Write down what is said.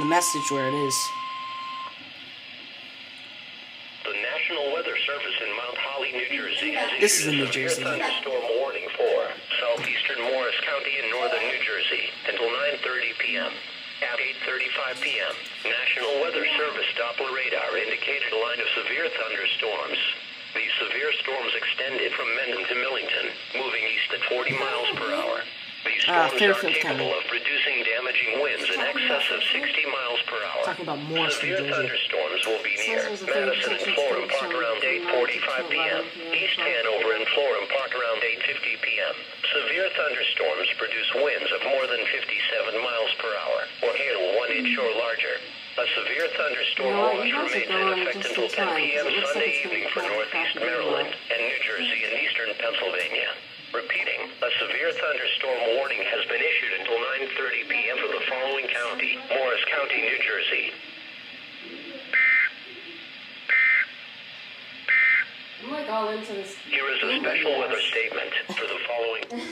message where it is. The National Weather Service in Mount Holly, New Jersey has This is issued in a New severe Jersey. thunderstorm warning for southeastern Morris County in northern New Jersey until 9:30 p.m. At 8:35 p.m., National Weather Service Doppler radar indicated a line of severe thunderstorms. These severe storms extended from Mendon to Millington, moving east at 40 miles per hour. These storms are capable of producing damaging winds in excess of 60 miles per hour. Talking about more severe thunderstorms will be near Madison and Florham Park around 8:45 p.m., East Hanover and Florham Park around 8:50 p.m. Severe thunderstorms produce winds of more than 57 miles per hour, or hail 1 inch or larger. A severe thunderstorm watch remains in effect until 10 p.m. Sunday evening for northeast Maryland and New Jersey and eastern Pennsylvania. Repeating, a severe thunderstorm warning has been issued until 9:30 p.m. for the following county: Morris County, New Jersey. I'm like all into this. Here is a special weather statement for the following.